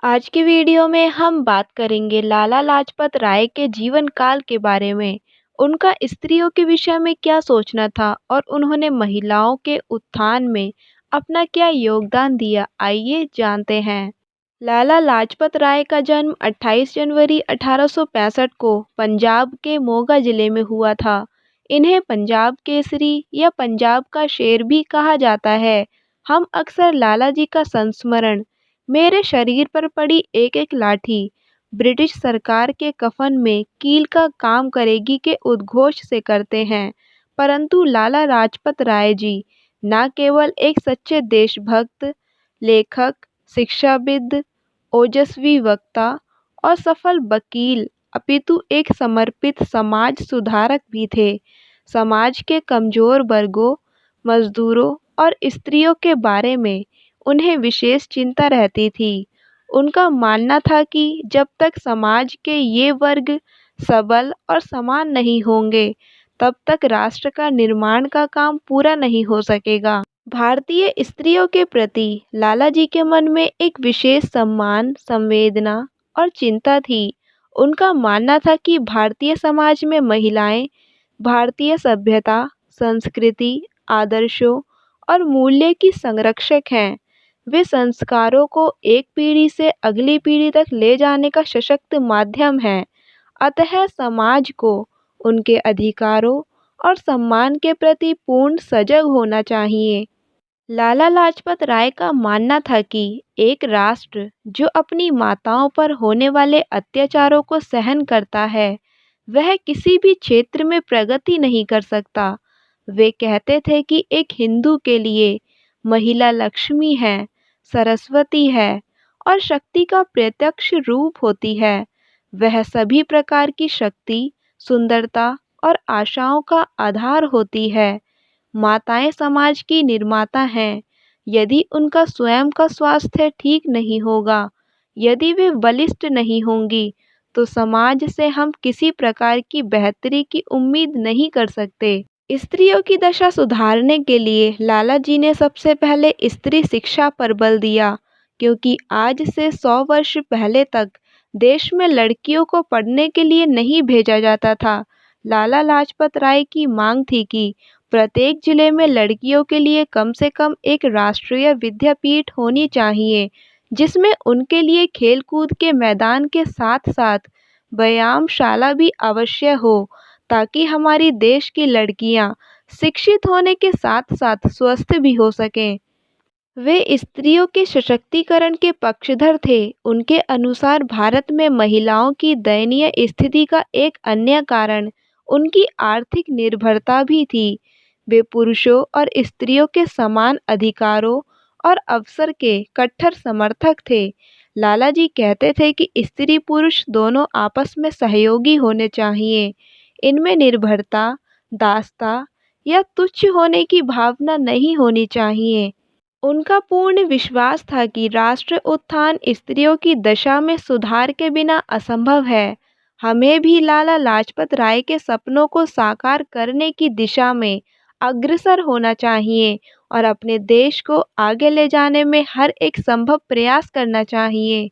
आज की वीडियो में हम बात करेंगे लाला लाजपत राय के जीवन काल के बारे में। उनका स्त्रियों के विषय में क्या सोचना था और उन्होंने महिलाओं के उत्थान में अपना क्या योगदान दिया, आइए जानते हैं। लाला लाजपत राय का जन्म 28 जनवरी 1865 को पंजाब के मोगा जिले में हुआ था। इन्हें पंजाब केसरी या पंजाब का शेर भी कहा जाता है। हम अक्सर लाला जी का संस्मरण मेरे शरीर पर पड़ी एक एक लाठी ब्रिटिश सरकार के कफन में कील का काम करेगी के उद्घोष से करते हैं, परंतु लाला लाजपत राय जी न केवल एक सच्चे देशभक्त, लेखक, शिक्षाविद, ओजस्वी वक्ता और सफल वकील अपितु एक समर्पित समाज सुधारक भी थे। समाज के कमजोर वर्गों, मजदूरों और स्त्रियों के बारे में उन्हें विशेष चिंता रहती थी। उनका मानना था कि जब तक समाज के ये वर्ग सबल और समान नहीं होंगे, तब तक राष्ट्र का निर्माण का काम पूरा नहीं हो सकेगा। भारतीय स्त्रियों के प्रति लाला जी के मन में एक विशेष सम्मान, संवेदना और चिंता थी। उनका मानना था कि भारतीय समाज में महिलाएं भारतीय सभ्यता, संस्कृति, आदर्शों और मूल्य की संरक्षक हैं। वे संस्कारों को एक पीढ़ी से अगली पीढ़ी तक ले जाने का सशक्त माध्यम हैं। अतः समाज को उनके अधिकारों और सम्मान के प्रति पूर्ण सजग होना चाहिए। लाला लाजपत राय का मानना था कि एक राष्ट्र जो अपनी माताओं पर होने वाले अत्याचारों को सहन करता है, वह किसी भी क्षेत्र में प्रगति नहीं कर सकता। वे कहते थे कि एक हिंदू के लिए महिला लक्ष्मी है, सरस्वती है और शक्ति का प्रत्यक्ष रूप होती है। वह सभी प्रकार की शक्ति, सुंदरता और आशाओं का आधार होती है। माताएं समाज की निर्माता हैं। यदि उनका स्वयं का स्वास्थ्य ठीक नहीं होगा, यदि वे बलिष्ठ नहीं होंगी, तो समाज से हम किसी प्रकार की बेहतरी की उम्मीद नहीं कर सकते। स्त्रियों की दशा सुधारने के लिए लाला जी ने सबसे पहले स्त्री शिक्षा पर बल दिया, क्योंकि आज से 100 वर्ष पहले तक देश में लड़कियों को पढ़ने के लिए नहीं भेजा जाता था। लाला लाजपत राय की मांग थी कि प्रत्येक जिले में लड़कियों के लिए कम से कम एक राष्ट्रीय विद्यापीठ होनी चाहिए, जिसमें उनके लिए खेलकूद के मैदान के साथ साथ व्यायामशाला भी अवश्य हो, ताकि हमारी देश की लड़कियां शिक्षित होने के साथ साथ स्वस्थ भी हो सकें। वे स्त्रियों के सशक्तिकरण के पक्षधर थे। उनके अनुसार भारत में महिलाओं की दयनीय स्थिति का एक अन्य कारण उनकी आर्थिक निर्भरता भी थी। वे पुरुषों और स्त्रियों के समान अधिकारों और अवसर के कट्टर समर्थक थे। लाला जी कहते थे कि स्त्री पुरुष दोनों आपस में सहयोगी होने चाहिए। इनमें निर्भरता, दासता या तुच्छ होने की भावना नहीं होनी चाहिए। उनका पूर्ण विश्वास था कि राष्ट्र उत्थान स्त्रियों की दशा में सुधार के बिना असंभव है। हमें भी लाला लाजपत राय के सपनों को साकार करने की दिशा में अग्रसर होना चाहिए और अपने देश को आगे ले जाने में हर एक संभव प्रयास करना चाहिए।